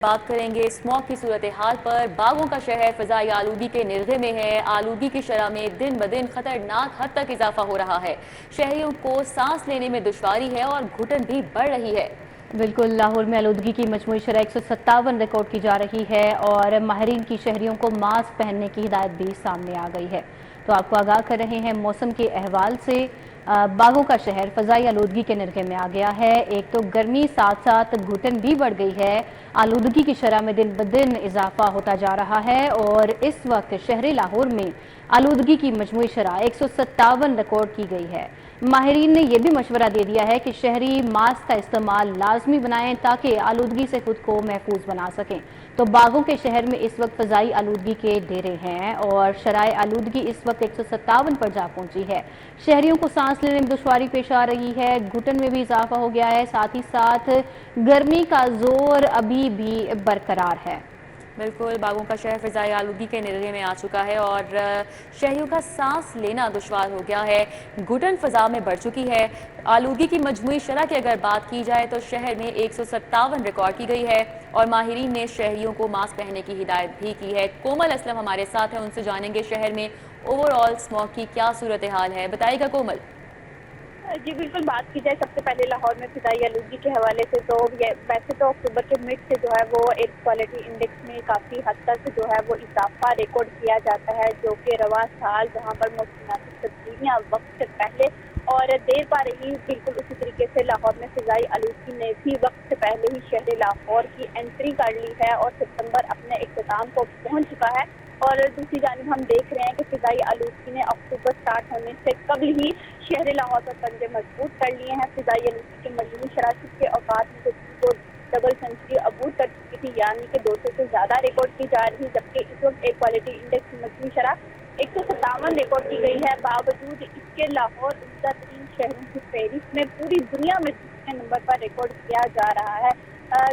बात करेंगे स्मॉग की सूरत हाल पर। बागों का शहर फजाई आलूगी के निर्गे में है। आलूगी की शरह में दिन ब दिन खतरनाक हद तक इजाफा हो रहा है। शहरियों को सांस लेने में दुश्वारी है और घुटन भी बढ़ रही है। बिल्कुल, लाहौर में आलूदगी की मजमूई शरह 157 रिकॉर्ड की जा रही है और माहिरीन की शहरियों को मास्क पहनने की हिदायत भी सामने आ गई है। तो आपको आगाह कर रहे हैं मौसम के अहवाल से। बागों का शहर फजाई आलूदगी के निर्गे में आ गया है। एक तो गर्मी साथ साथ घुटन भी बढ़ गई है। आलूदगी की शरह में दिन ब दिन इजाफा होता जा रहा है और इस वक्त शहर लाहौर में आलूदगी की मजमूई शरह 157 रिकॉर्ड की गई है। माहिरीन ने यह भी मशवरा दे दिया है कि शहरी मास्क का इस्तेमाल लाजमी बनाएं ताकि आलूदगी से खुद को महफूज बना सकें। तो बागों के शहर में इस वक्त फजाई आलूदगी के डेरे हैं और शराय आलूदगी इस वक्त 157 पर जा पहुंची है। शहरियों को सांस लेने में दुश्वारी पेश आ रही है, घुटन में भी इजाफा हो गया है, साथ ही साथ गर्मी का जोर अभी भी बरकरार है। बिल्कुल, बागों का शहर फिजाई आलूगी के निर्गे में आ चुका है और शहरियों का सांस लेना दुश्वार हो गया है। घुटन फिजा में बढ़ चुकी है। आलूगी की मजमूई शरह की अगर बात की जाए तो शहर में 157 रिकॉर्ड की गई है और माहिरीन ने शहरियों को मास्क पहनने की हिदायत भी की है। कोमल असलम हमारे साथ है, उनसे जानेंगे शहर में ओवरऑल स्मॉग की क्या सूरत हाल है। बताइएगा कोमल। जी बिल्कुल, बात की जाए सबसे पहले लाहौर में फिजाई आलूगी के हवाले से तो वैसे तो अक्टूबर के मिड से जो है वो एयर क्वालिटी इंडेक्स में काफ़ी हद तक जो है वो इजाफा रिकॉर्ड किया जाता है, जो कि रवा साल जहां पर मौसमियाती तब्दीलियाँ वक्त से पहले और देर पा रही। बिल्कुल उसी तरीके से लाहौर में फिजाई आलूगी ने भी वक्त से पहले ही शहर लाहौर की एंट्री कर ली है और सितंबर अपने इख्तिताम को पहुँच चुका है। और दूसरी जानिब हम देख रहे हैं कि फिजाई आलूगी ने अक्टूबर स्टार्ट होने से कबल ही शहर लाहौर पर पंजे मजबूत कर लिए हैं। फिजाई आलूगी की मजमूई शरह के औकात में तो डबल सेंचुरी अबूर कर चुकी थी, यानी कि 200 से ज़्यादा रिकॉर्ड की जा रही है, जबकि इस वक्त एयर क्वालिटी इंडेक्स की मजमूई शरह 157 रिकॉर्ड की गई है। बावजूद इसके लाहौर उम्दा तरीन शहरों की फहरिस्त में पूरी दुनिया में दूसरे नंबर पर रिकॉर्ड किया जा रहा है।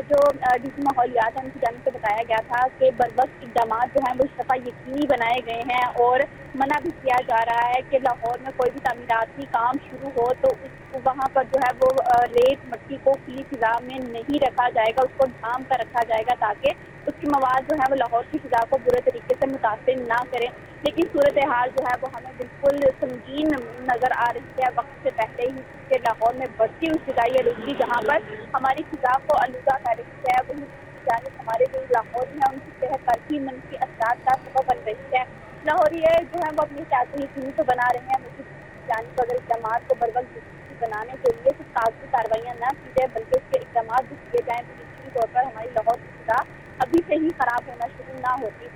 जो डीसी माहौलियात है उनकी जानिब से बताया गया था कि बरवक्त इक़दाम जो हैं वो इस दफ़ा यकीनी बनाए गए हैं और मना भी किया जा रहा है कि लाहौर में कोई भी तामीराती काम शुरू हो तो वहाँ पर जो है वो रेत मट्टी को खुली फिजा में नहीं रखा जाएगा, उसको ढांप कर रखा जाएगा ताकि उसकी मवाद जो है वो लाहौर की फिजा को बुरे तरीके से मुतासिर ना करें। लेकिन सूरत हाल जो है वो हमें बिल्कुल संगीन नज़र आ रही है वक्त से पहले ही कि लाहौर में बढ़ती हुई फिजाई आलूगी जहाँ पर हमारी फिजा को आलूदा कर रही है, वही जाने हमारे जो लाहौर में उनकी सेहत पर भी मनफी असरात का सबब बन रही है। लाहौरी जो है वो अपनी सियासी यकीनी तो बना रहे हैं, वही जानिब अगर इक़दाम को बरवक्त बनाने के लिए सिर्फ कागजी कार्रवाइयाँ न की जाए बल्कि उसके इक़दाम भी किए जाएँ तो यकीनी तौर पर हमारी लाहौर की फिजा अभी से ही ख़राब होना शुरू ना होती।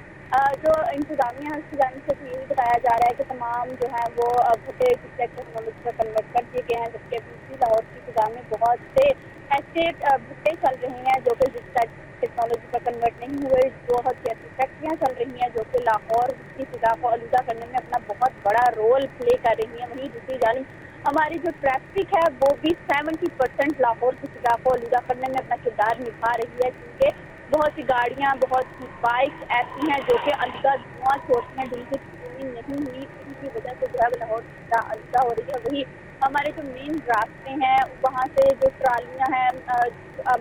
जो इंतजामिया की जानिब से यही बताया जा रहा है कि तमाम जो है वो भुट्टे टेक्नोलॉजी पर कन्वर्ट कर दिए गए हैं, जबकि दूसरी लाहौर की फिजा में बहुत से ऐसे भुट्टे चल रहे हैं जो कि टेक्नोलॉजी पर कन्वर्ट नहीं हुए। बहुत सी ऐसी फैक्ट्रियाँ चल रही हैं जो कि लाहौर की फिजा को आलूदा करने में अपना बहुत बड़ा रोल प्ले कर रही हैं। वहीं दूसरी जानिब हमारी जो ट्रैफिक है वो भी 70% लाहौर की फिजा को आलूदा करने में अपना किरदार निभा रही है, क्योंकि बहुत सी गाड़ियाँ बहुत सी बाइक्स ऐसी हैं जो कि आलूदा धुआं छोड़ती हैं, जिनकी ट्यूनिंग नहीं हुई, इनकी वजह से जो है लाहौर की फिजा आलूदा हो रही है। वही हमारे जो मेन रास्ते हैं वहाँ से जो ट्रालियाँ हैं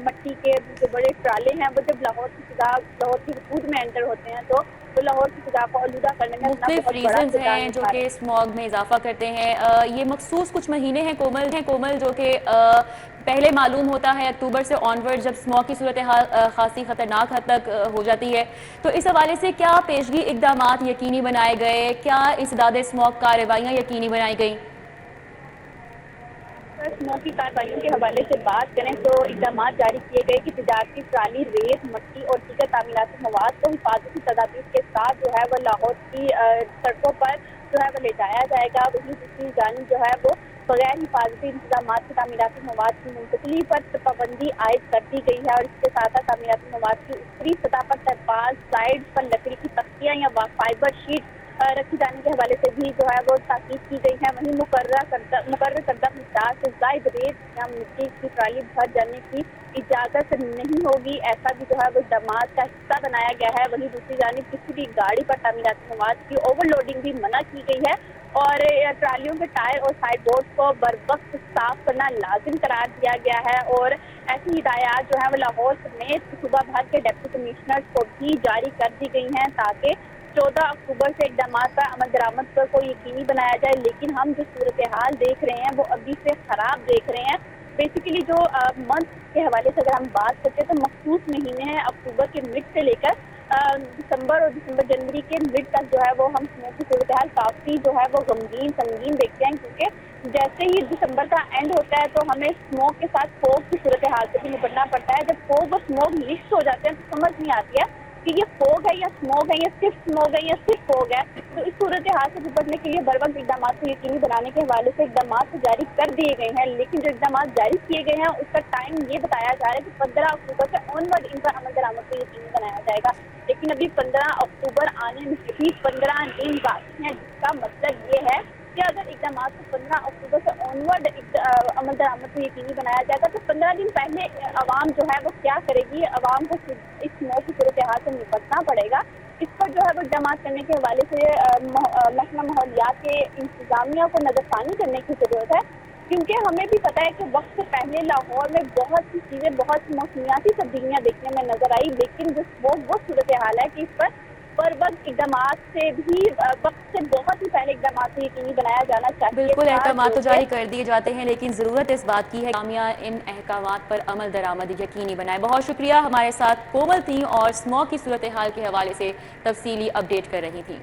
मट्टी के जो बड़े ट्राले हैं वो जब लाहौर की हदूद में एंटर होते हैं तो लाहौर की फिजा को आलूदा करने में अपना मुख्तलिफ बहुत बड़ा रीजंस किरदार हैं जो निभा रहे कि हैं। स्मॉग में इजाफा करते हैं। ये मखसूस कुछ महीने हैं कोमल जो कि पहले मालूम होता है अक्टूबर से ऑनवर्ड जब स्मॉग की सूरत हाल खासी खतरनाक हद तक हो जाती है। तो इस हवाले से क्या पेशगी इकदाम यकीनी बनाए गए, क्या इंसदाद स्मॉग कार्रवाइयाँ यकीनी बनाई गई? स्मॉग की कार्रवाइयों के हवाले से बात करें तो इकदाम जारी किए गए कि तजारती ट्राली रेत मट्टी और दीगर तामीराती मवाद को हिफाजती तदाबीर के साथ जो है वह लाहौर की सड़कों पर जो है वह ले जाया जाएगा। वहीं दूसरी जानिब जो है वो बगैर हिफाजती इंतजाम के तामीराती मवाद की मुंतकली पर पाबंदी आयद कर दी गई है और इसके साथ साथ तामीराती मवाद की ऊपरी सतह पर तरपाल साइड पर लकड़ी की तख्तियाँ या फाइबर शीट रखी जाने के हवाले से भी जो है वो ताकीद की गई है। वहीं मुकर्रर करदा मिक़दार से ज़ायद रेत या मिट्टी की ट्राली भर जाने की इजाज़त नहीं होगी, ऐसा भी जो है वो इक़दाम का हिस्सा बनाया गया है। वहीं दूसरी जानिब किसी भी गाड़ी पर तामीराती मवाद की ओवरलोडिंग भी मना की गई है और ट्रालियों के टायर और साइड बोर्ड को बर वक्त साफ करना लाजिम करार दिया गया है। और ऐसी हिदायत जो है वो लाहौर समेत सूबा भर के डिप्टी कमिश्नर को भी जारी कर दी गई हैं ताकि 14 अक्टूबर से इकदाम पर अमल दरामद पर को यकीनी बनाया जाए। लेकिन हम जो सूरत हाल देख रहे हैं वो अभी से खराब देख रहे हैं। बेसिकली जो मंथ के हवाले से अगर हम बात करते हैं तो मखसूस महीने हैं अक्टूबर के मिड से लेकर दिसंबर और दिसंबर जनवरी के मिड तक जो है वो हम स्मोक की सूरत हाल काफ़ी जो है वो गमगीन संगीन देखते हैं, क्योंकि जैसे ही दिसंबर का एंड होता है तो हमें स्मोक के साथ फोग की सूरत हाल से भी निपटना पड़ता है। जब फोग और स्मोक मिक्स हो जाते हैं तो समझ नहीं आती है कि ये फोग है या स्मोक है या सिर्फ स्मोक है या सिर्फ फोग है। तो इस सूरत हाल से निपटने के लिए बर वक्त इकदाम को यकीनी बनाने के हवाले से इकदाम तो जारी कर दिए गए हैं, लेकिन जो इकदाम जारी किए गए हैं उसका टाइम ये बताया जा रहा है कि 15 अक्टूबर से ऑनवर्ड इन पर अमल दरामद को यकीनी बनाया जाएगा। लेकिन अभी 15 अक्टूबर आने में भी 15 दिन बाकी हैं, जिसका मतलब ये है कि अगर इकदाम को 15 अक्टूबर से ऑनवर्ड अमल दरामद को यकीनी बनाया जाएगा तो 15 दिन पहले आवाम जो है वो क्या करेगी, आवाम को इस स्मोक की सूरत हाल से निपटना पड़ेगा। इस पर जो है वो इकदाम करने के हवाले से महकमा माहौलियात के इंतजामिया को नजरसानी करने की जरूरत है, क्योंकि हमें भी पता है कि वक्त से पहले लाहौर में बहुत सी चीज़ें, बहुत सी मौसमियाती तब्दीलियाँ देखने में नजर आई, लेकिन जो वो सूरत हाल है कि इस पर वक्त इकदाम से भी वक्त से बहुत ही पहले इकदाम से यकीनी बनाया जाना चाहिए। बिल्कुल, अहकाम तो जारी कर दिए जाते हैं, लेकिन ज़रूरत इस बात की है कामिया इन अहकामात पर अमल दरामद यकीनी बनाए। बहुत शुक्रिया, हमारे साथ कोमल थी और स्मोक की सूरत हाल के हवाले से तफसीली अपडेट कर रही थी।